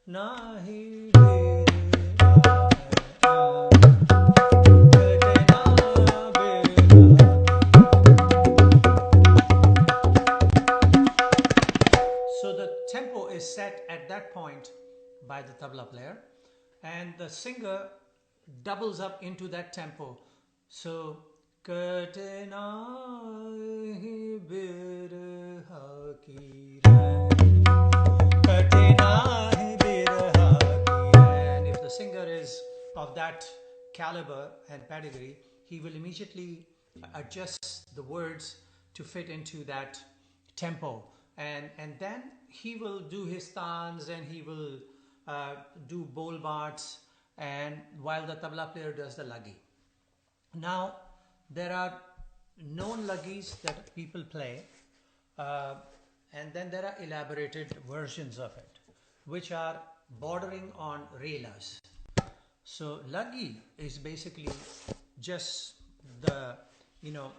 nahi So the tempo is set at that point by the tabla player, and the singer doubles up into that tempo. So and if the singer is of that caliber and pedigree, he will immediately adjust the words to fit into that tempo, and then he will do his tans, and he will do bol bats, and while the tabla player does the lagi. Now there are known lagis that people play, and then there are elaborated versions of it which are bordering on relas. So lagi is basically just the, you know,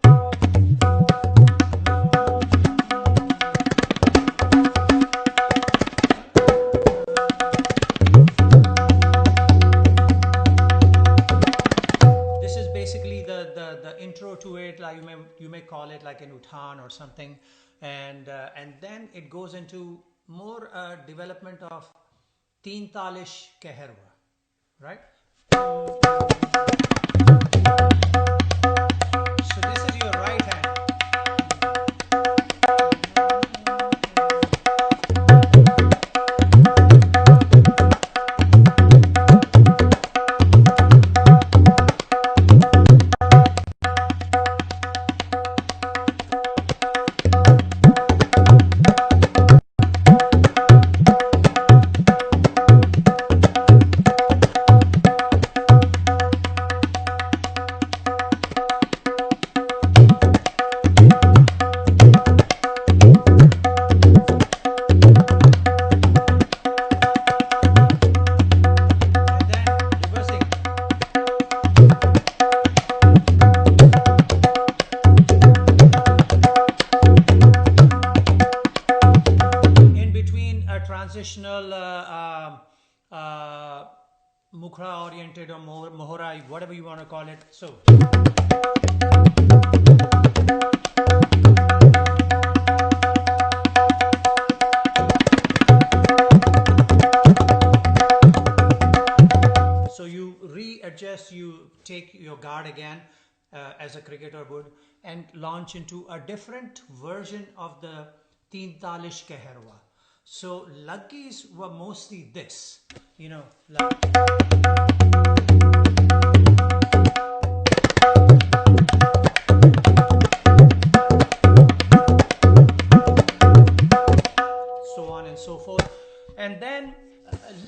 this is basically the intro to it, like you may call it like an uthan or something, and then it goes into more development of teen talish keherwa, right? So this is your right hand. Transitional mukhra oriented or mohora, whatever you want to call it. So you readjust, you take your guard again, as a cricketer would, and launch into a different version of the teen talish keherwa. So lagis were mostly this, you know. So on and so forth. And then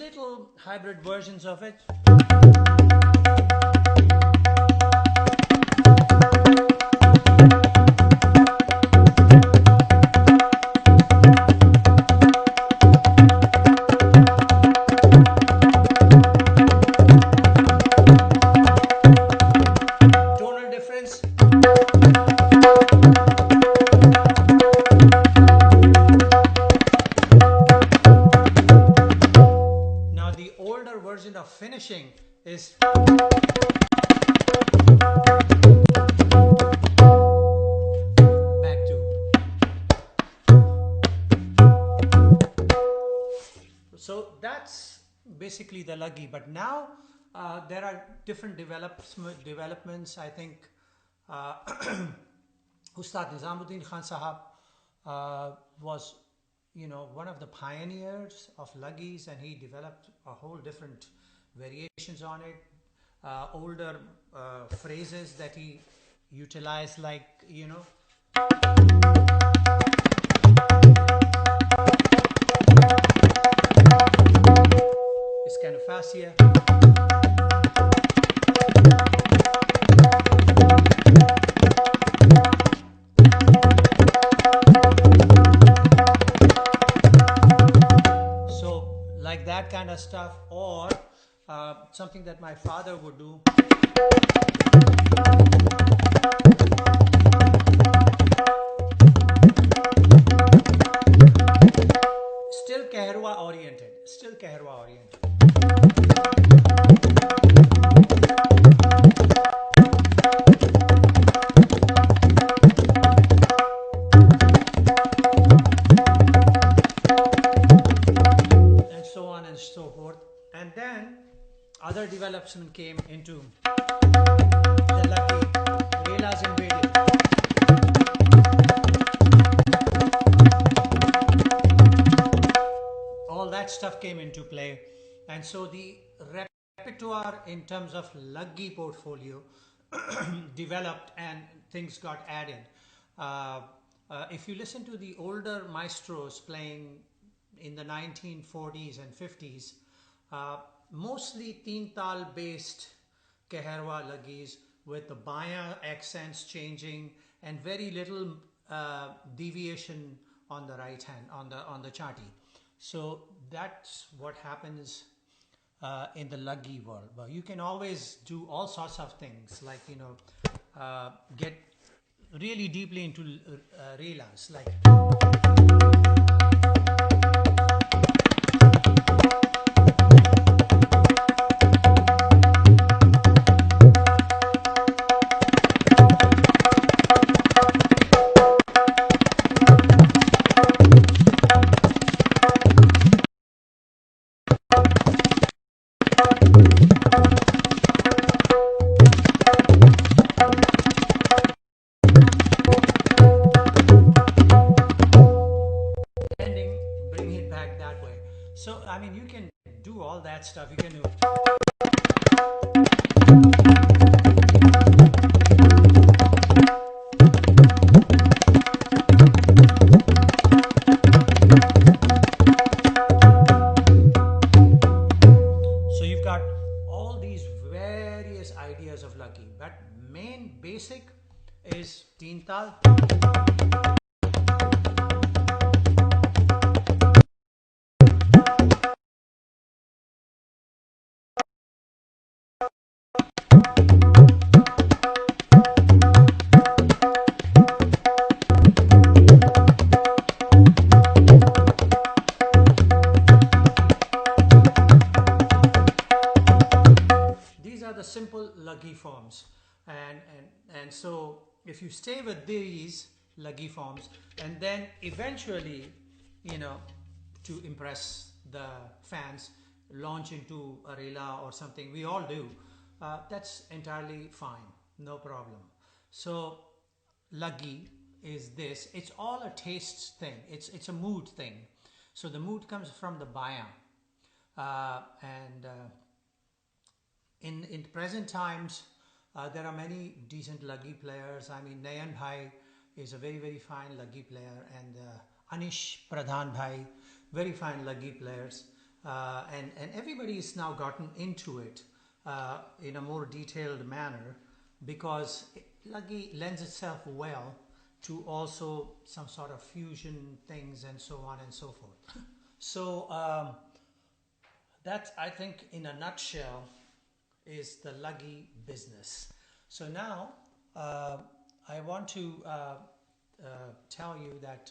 little hybrid versions of it. Finishing is back to. So that's basically the lagi, but now there are different developments. I think Ustad Nizamuddin Khan Sahab was, you know, one of the pioneers of lagis, and he developed a whole different variations on it, older phrases that he utilized, like, you know, it's kind of fascia. So like that kind of stuff, or something that my father would do. Still Keherwa oriented, still Kehrwa oriented. And so on and so forth. And then other development came into the lucky Relas invaded. All that stuff came into play, and so the repertoire in terms of luggy portfolio developed and things got added. Uh, if you listen to the older maestros playing in the 1940s and 50s, uh, mostly teen tal based Keherwa luggies with the Baya accents changing and very little deviation on the right hand on the chati. So that's what happens in the luggy world. But you can always do all sorts of things, like get really deeply into relas, like. Bring it back that way. So I mean, you can do all that stuff. You can do. So you've got all these various ideas of lucky, but main basic is teen tal. These are the simple luggy forms, and so if you stay with these luggy forms, and then eventually, you know, to impress the fans, launch into a rela or something. We all do. That's entirely fine, no problem. So luggy is this. It's all a taste thing. It's a mood thing. So the mood comes from the baya, and in present times, there are many decent luggy players. I mean, Nayan Bhai is a very fine luggy player, and Anish Pradhan Bhai, very fine luggy players, and everybody's now gotten into it in a more detailed manner, because luggy lends itself well to also some sort of fusion things and so on and so forth. So that, I think, in a nutshell, is the luggy business. So now I want to tell you that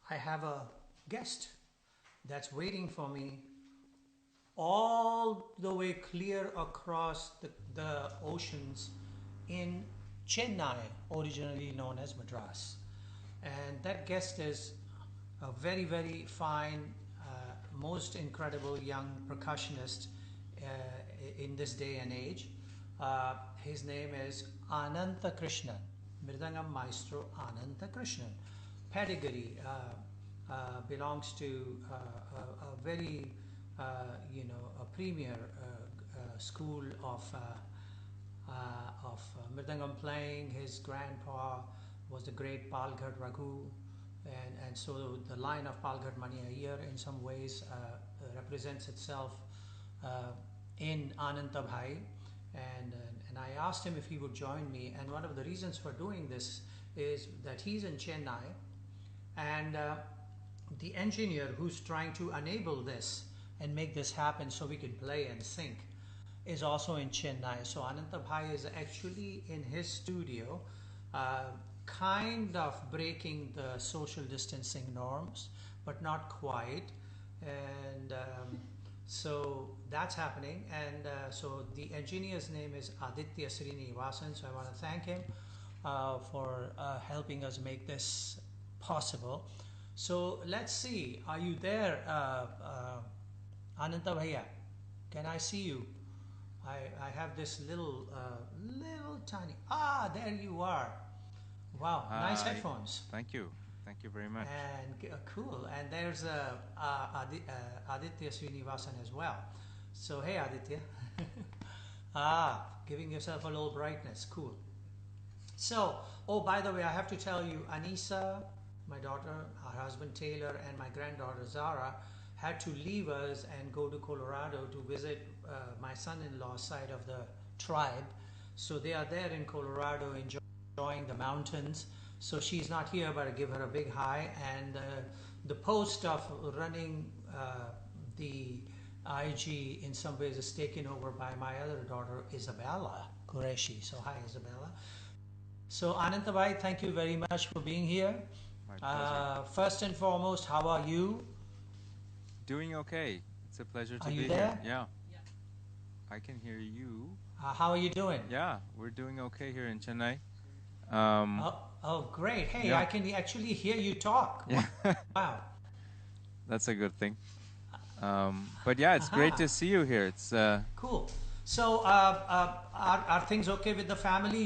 I have a guest that's waiting for me all the way clear across the oceans in Chennai, originally known as Madras. And that guest is a very fine, most incredible young percussionist uh, in this day and age. His name is Ananta Krishnan, Mridangam Maestro Ananta Krishnan. Pedigree belongs to a very, a premier school of Mridangam playing. His grandpa was the great Palghat Raghu, and so the line of Palghat Mani Iyer in some ways represents itself in Ananta Bhai, and I asked him if he would join me. And one of the reasons for doing this is that he's in Chennai, and the engineer who's trying to enable this and make this happen so we can play and sync is also in Chennai. So Ananta Bhai is actually in his studio, kind of breaking the social distancing norms, but not quite. and so that's happening. And so the engineer's name is Aditya Srinivasan. So I want to thank him for helping us make this possible. So let's see. Are you there, Ananta Bhaiya? Can I see you? I have this little tiny. Ah, there you are. Wow, nice Hi. headphones. Thank you. Thank you very much. And cool. And there's Aditya Srinivasan as well. So hey, Aditya. Giving yourself a little brightness. Cool. So, oh, by the way, I have to tell you, Anisa, my daughter, her husband Taylor, and my granddaughter Zara had to leave us and go to Colorado to visit my son-in-law's side of the tribe. So they are there in Colorado enjoying the mountains. So she's not here, but I give her a big hi. And the post of running the IG in some ways is taken over by my other daughter, Isabella Qureshi. So hi, Isabella. So Anantabhai, thank you very much for being here. My pleasure. First and foremost, how are you? Doing okay. It's a pleasure to Are be you here. there? Yeah. I can hear you. How are you doing? Yeah, we're doing okay here in Chennai. Oh, great. Hey, Yeah. I can actually hear you talk. Yeah. Wow. That's a good thing. But yeah, it's great to see you here. It's Cool. So, are things okay with the family?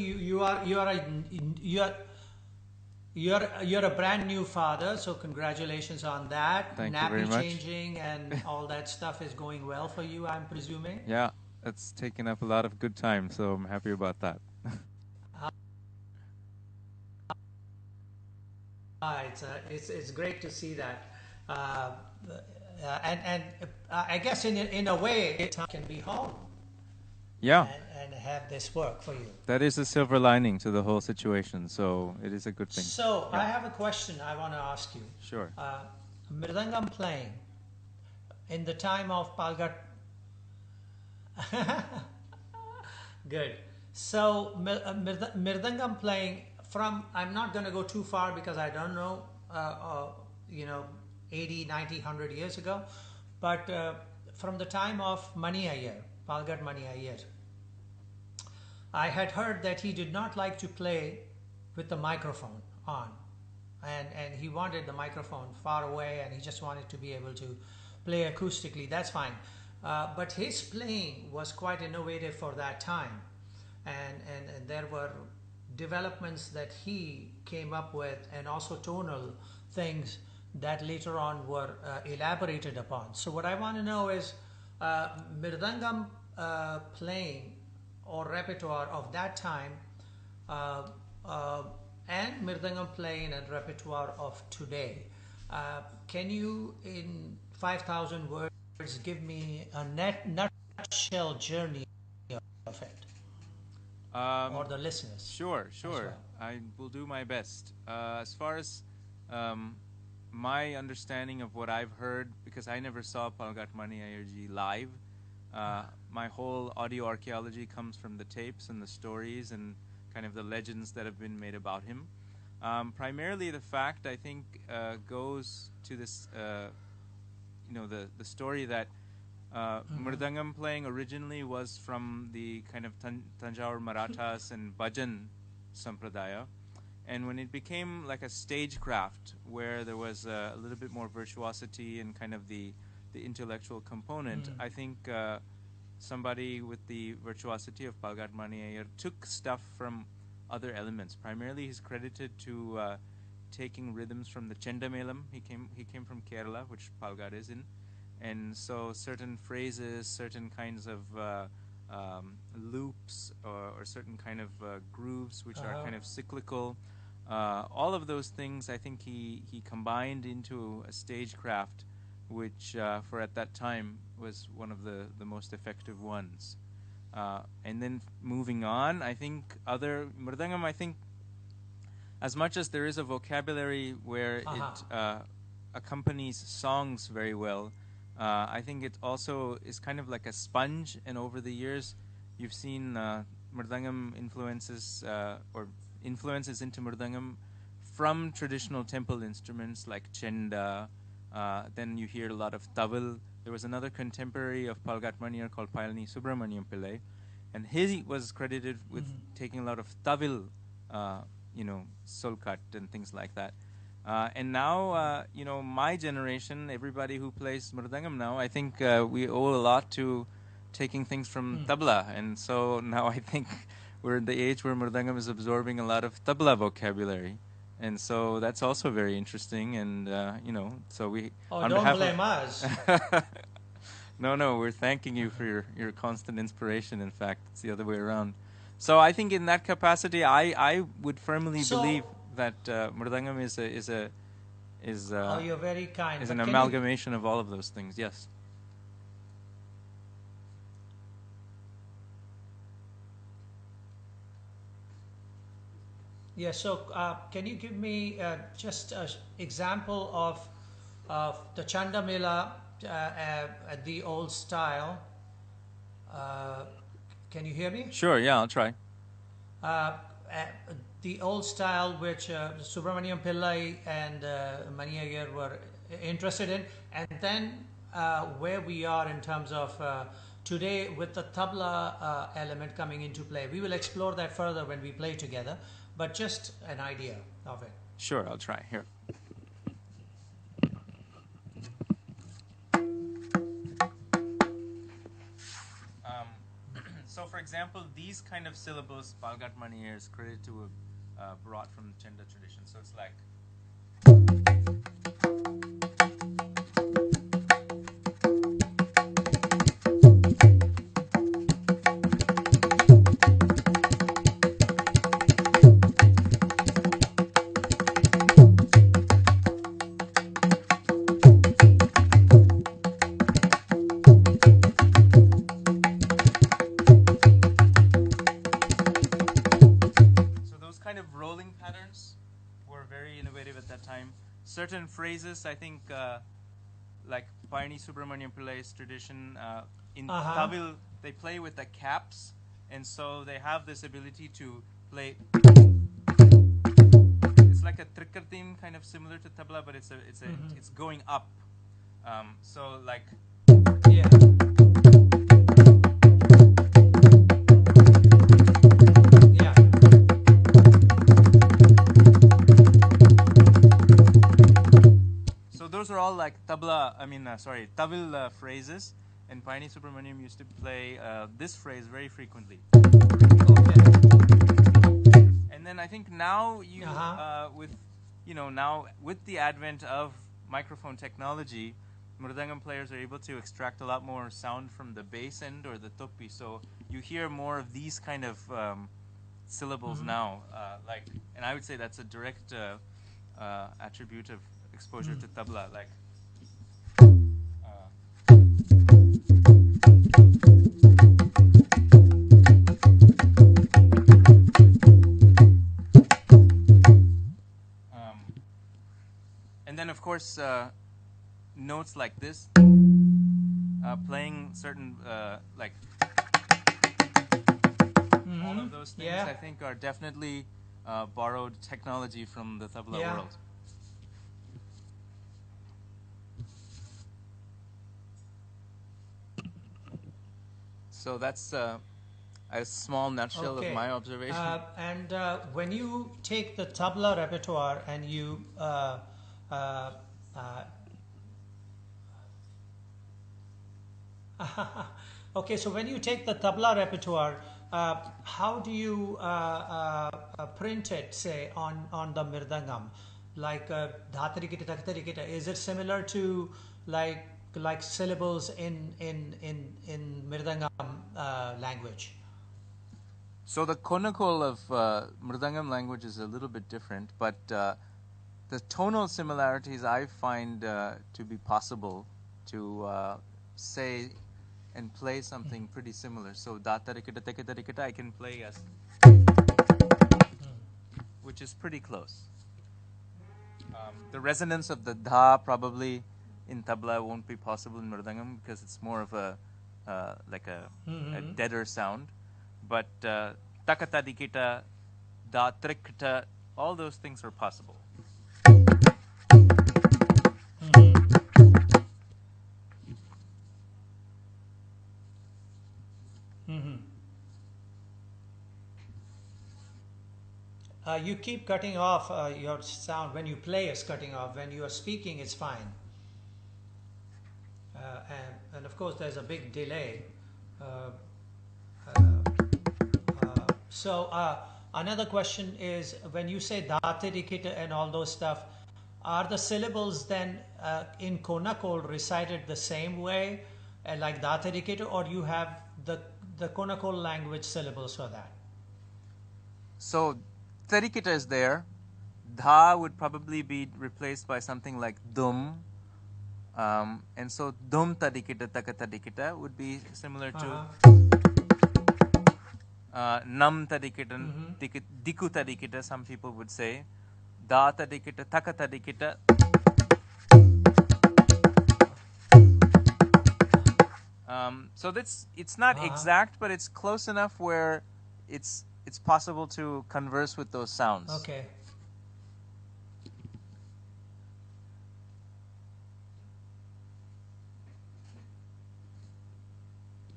You're a brand new father, so congratulations on that. Thank you very Nappy much. changing and all that stuff is going well for you, I'm presuming. Yeah, it's taken up a lot of good time, so I'm happy about that. It's great to see that, and I guess in a way it can be home. Yeah. And have this work for you. That is a silver lining to the whole situation, so it is a good thing. So yeah. I have a question I want to ask you. Sure. Mridangam playing in the time of Palgat. Good. So Mridangam playing from, I'm not going to go too far because I don't know, 80, 90, 100 years ago, but from the time of Mani Iyer, Palgat Mani Iyer, I had heard that he did not like to play with the microphone on, and he wanted the microphone far away, and he just wanted to be able to play acoustically. That's fine, but his playing was quite innovative for that time, and there were developments that he came up with, and also tonal things that later on were elaborated upon. So what I want to know is Mirdangam playing or repertoire of that time and Mirdangam playing and repertoire of today. Can you, in 5,000 words, give me a nutshell journey of it? Or the listeners? Sure. Well. I will do my best. As far as my understanding of what I've heard, because I never saw Palgat Mani Ayerji live, my whole audio archaeology comes from the tapes and the stories and kind of the legends that have been made about him. Primarily the fact, I think, goes to this, the story that Mridangam playing originally was from the kind of Tanjore Marathas and Bhajan Sampradaya. And when it became like a stagecraft where there was a little bit more virtuosity and kind of the intellectual component, I think somebody with the virtuosity of Palgat Mani Iyer took stuff from other elements. Primarily he's credited to taking rhythms from the Chendamelam. He came from Kerala, which Palgat is in. And so certain phrases, certain kinds of loops or certain kind of grooves which are kind of cyclical, all of those things I think he combined into a stagecraft which for at that time was one of the most effective ones. And then moving on, I think Mridangam, I think as much as there is a vocabulary where it accompanies songs very well, I think it also is kind of like a sponge, and over the years you've seen Mridangam influences or influences into Mridangam from traditional temple instruments like chenda, Then you hear a lot of Tawil. There was another contemporary of Palgat Maniar called Palani Subramaniam Pillai, and he was credited with taking a lot of Tawil, Solkat and things like that. And now, my generation, everybody who plays Mridangam now, I think we owe a lot to taking things from Tabla. And so now I think we're in the age where Mridangam is absorbing a lot of Tabla vocabulary. And so that's also very interesting. And, so we... Oh, don't blame us. No, we're thanking you for your constant inspiration. In fact, it's the other way around. So I think in that capacity, I would firmly believe that Mridangam you're very kind. Is an amalgamation of all of those things. Yes. Yeah. So can you give me just an example of the Chandamila at the old style? Can you hear me? Sure. Yeah, I'll try. The old style which Subramaniam Pillai and Mani Iyer were interested in, and then where we are in terms of today with the tabla element coming into play. We will explore that further when we play together, but just an idea of it. Sure, I'll try. Here. So, for example, these kind of syllables, Palgat Mani is credited to have brought from the Chenda tradition. So it's like. Certain phrases, I think, like Payani Subramaniam Pillai's tradition, in Tawil, they play with the caps, and so they have this ability to play. It's like a trikartim, kind of similar to tabla, but it's going up. So like. Yeah. Those are all like Tawil phrases, and Payani Subramaniam used to play this phrase very frequently. Okay. And then I think now with the advent of microphone technology, Mridangam players are able to extract a lot more sound from the bass end or the toppi, so you hear more of these kind of syllables now. And I would say that's a direct attribute of exposure to tabla, like. And then, of course, notes like this, playing certain like. All of those things, I think, are definitely borrowed technology from the tabla world. So that's a small nutshell of my observation. And when you take the tabla repertoire and you okay, so when you take the tabla repertoire, how do you print it, say, on the mirdangam? Like dhatarikita, taktarikita, is it similar to like syllables in Mridangam language? So the konakol of Mridangam language is a little bit different, but the tonal similarities I find to be possible to say and play something pretty similar. So datarikita, tekatarikita I can play as, which is pretty close. The resonance of the dha probably in tabla won't be possible in Mridangam because it's more of a deader sound. But takata dikita, da trikta, all those things are possible. Hmm. You keep cutting off your sound when you play. Is cutting off when you are speaking. It's fine, and of course there's a big delay. Uh, so another question is when you say date and all those stuff, are the syllables then in Konakol recited the same way like date or you have the Konakol language syllables for that? So tarikita is there. Dha would probably be replaced by something like dum. And so dum tarikita taka tarikita would be similar to nam tarikita, diku tarikita, some people would say. Da tarikita, taka tarikita. So that's it's not exact, but it's close enough where it's possible to converse with those sounds. Okay.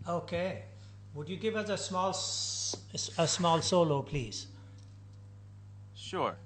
Okay. Would you give us a small solo, please? Sure.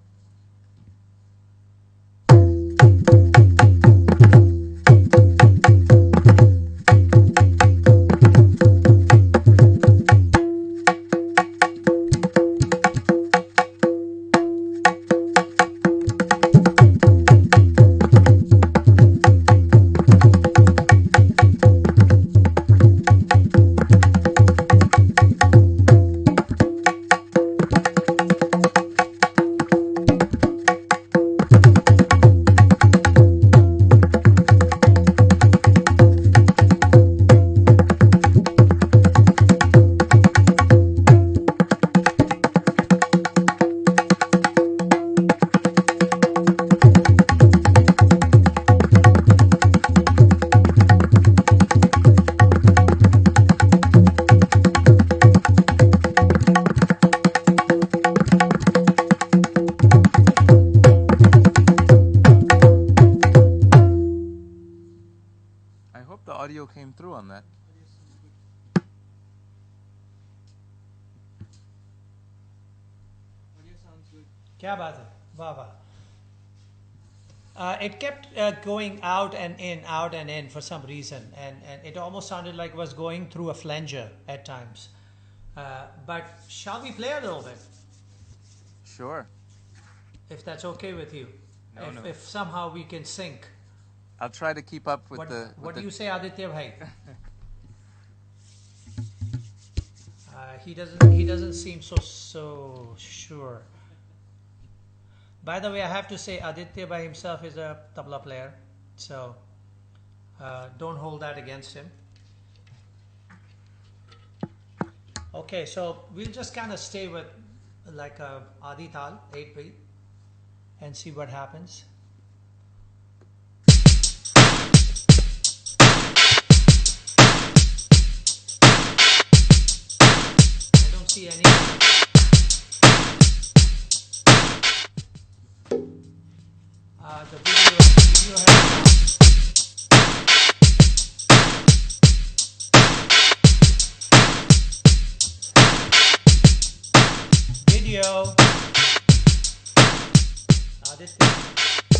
I hope the audio came through on that. Audio sounds good. Kya baat hai? Wah wah. It kept going out and in for some reason, and it almost sounded like it was going through a flanger at times. But shall we play a little bit, Sure. if that's okay with you? No. If somehow we can sync. I'll try to keep up with What do you say, Aditya bhai? He doesn't seem so sure. By the way, I have to say Aditya by himself is a tabla player, so don't hold that against him. Okay, so we'll just kind of stay with like a Adi Tal, 8 beat, and see what happens. I don't see any. The video has video. Aditya.